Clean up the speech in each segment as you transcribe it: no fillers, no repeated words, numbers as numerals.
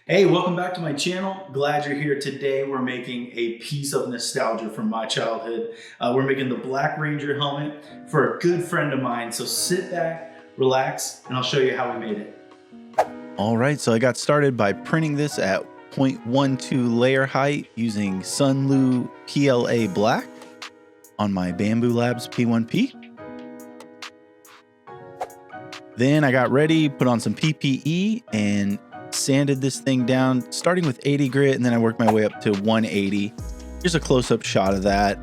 Hey, welcome back to my channel. Glad you're here today. We're making a piece of nostalgia from my childhood. We're making the Black Ranger helmet for a good friend of mine. So sit back, relax, and I'll show you how we made it. All right, so I got started by printing this at 0.12 layer height using Sunlu PLA Black on my Bambu Labs P1P. Then I got ready, put on some PPE and sanded this thing down, starting with 80 grit, and then I worked my way up to 180. Here's a close-up shot of that.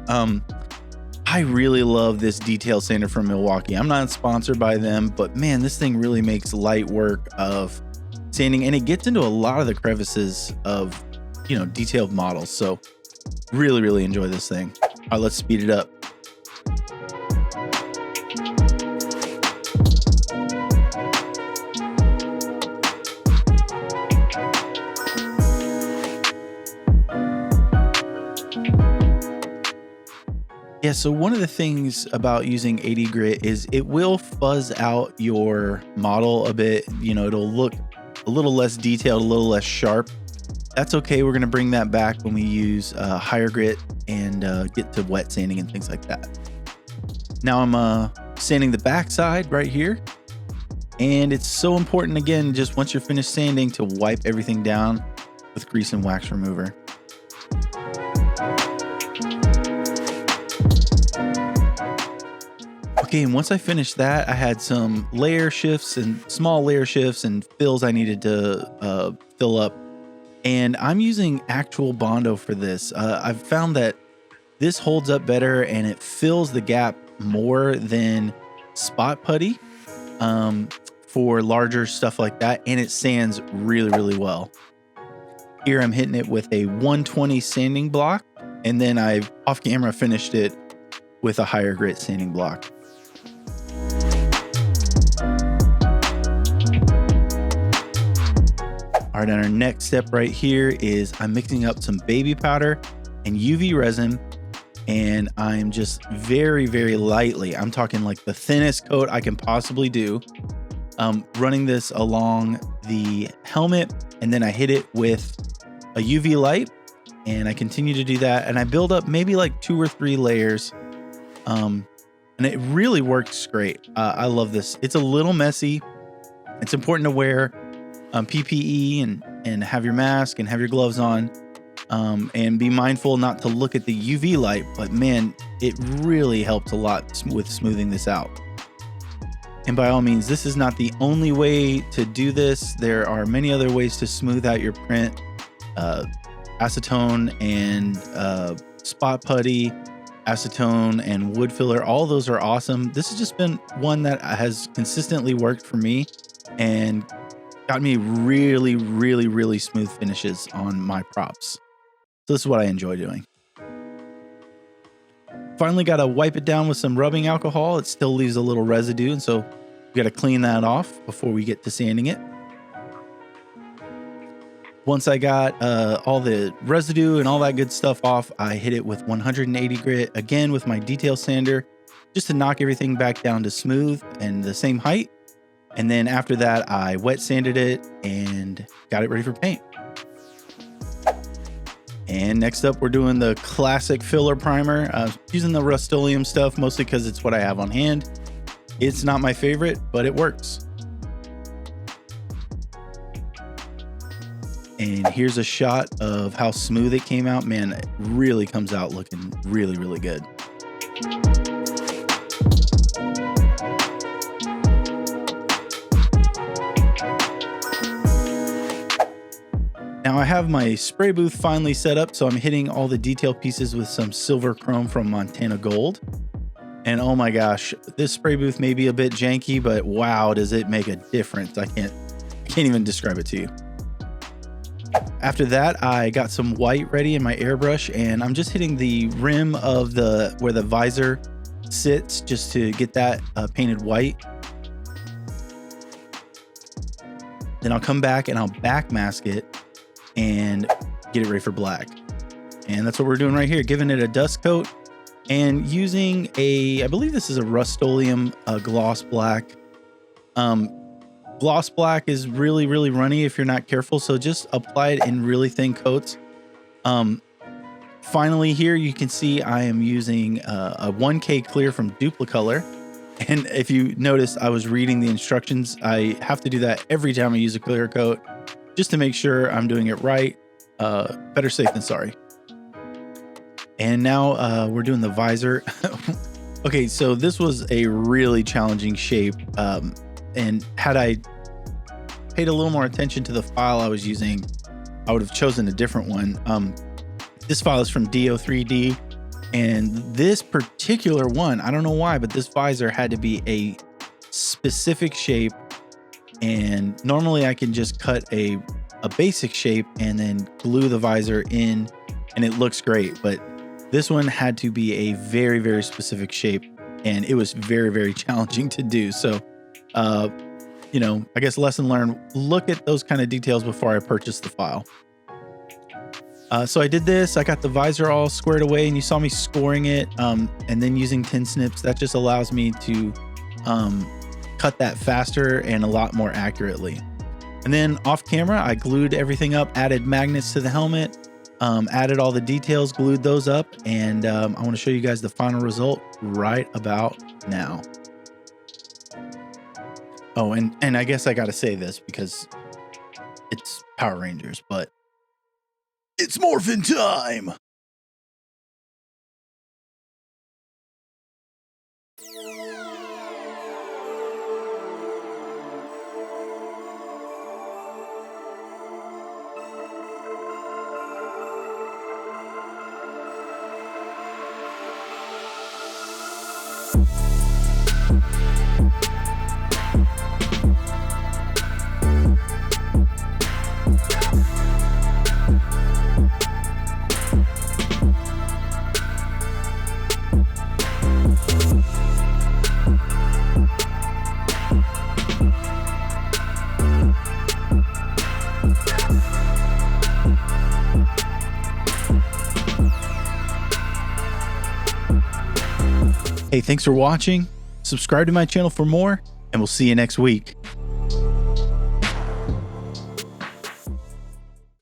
I really love this detail sander from Milwaukee. I'm not sponsored by them, but man, this thing really makes light work of sanding, and it gets into a lot of the crevices of, detailed models. So really enjoy this thing. All right, let's speed it up. Yeah, so one of the things about using 80 grit is it will fuzz out your model a bit. It'll look a little less detailed, a little less sharp. That's okay. We're going to bring that back when we use higher grit and get to wet sanding and things like that. Now I'm sanding the backside right here. And it's so important, again, just once you're finished sanding, to wipe everything down with grease and wax remover. Okay, and once I finished that, I had some layer shifts and small layer shifts and fills I needed to fill up. And I'm using actual Bondo for this. I've found that this holds up better and it fills the gap more than spot putty for larger stuff like that. And it sands really well. Here I'm hitting it with a 120 sanding block. And then I off camera finished it with a higher grit sanding block. All right, and our next step right here is I'm mixing up some baby powder and UV resin, and I'm just very lightly, I'm talking like the thinnest coat I can possibly do, running this along the helmet, and then I hit it with a UV light, and I continue to do that, and I build up maybe like 2 or 3 layers, and it really works great. I love this. It's a little messy. It's important to wear PPE and have your mask and have your gloves on, and be mindful not to look at the UV light, but man, it really helps a lot with smoothing this out. And by all means, this is not the only way to do this. There are many other ways to smooth out your print. Acetone and spot putty, acetone and wood filler, all those are awesome. This has just been one that has consistently worked for me and got me really smooth finishes on my props. So this is what I enjoy doing. Finally got to wipe it down with some rubbing alcohol. It still leaves a little residue, and so we got to clean that off before we get to sanding it. Once I got all the residue and all that good stuff off, I hit it with 180 grit again with my detail sander, just to knock everything back down to smooth and the same height. And then after that, I wet sanded it and got it ready for paint. And next up, we're doing the classic filler primer. Using the Rust-Oleum stuff, mostly because it's what I have on hand. It's not my favorite, but it works. And here's a shot of how smooth it came out. Man, it really comes out looking really good. Now I have my spray booth finally set up, so I'm hitting all the detail pieces with some silver chrome from Montana Gold. And oh my gosh, this spray booth may be a bit janky, but wow, does it make a difference. I can't even describe it to you. After that, I got some white ready in my airbrush, and I'm just hitting the rim of where the visor sits just to get that painted white. Then I'll come back and I'll back mask it and get it ready for black. And that's what we're doing right here, giving it a dust coat and using I believe this is a Rust-Oleum gloss black. gloss black is really, really runny if you're not careful. So just apply it in really thin coats. Finally here, you can see I am using a 1K clear from Duplicolor. And if you notice, I was reading the instructions. I have to do that every time I use a clear coat just to make sure I'm doing it right. Better safe than sorry. And now we're doing the visor. Okay, so this was a really challenging shape. And had I paid a little more attention to the file I was using, I would have chosen a different one. This file is from DO3D. And this particular one, I don't know why, but this visor had to be a specific shape. And normally I can just cut a basic shape and then glue the visor in and it looks great. But this one had to be a very, very specific shape. And it was very, very challenging to do. So, you know, I guess lesson learned, look at those kind of details before I purchase the file. So I did this, I got the visor all squared away and you saw me scoring it and then using tin snips. That just allows me to cut that faster and a lot more accurately. And then off camera, I glued everything up, added magnets to the helmet, added all the details, glued those up, and I want to show you guys the final result right about now. Oh, and I guess I got to say this because it's Power Rangers, but it's morphin' time! Hey, thanks for watching. Subscribe to my channel for more, and we'll see you next week.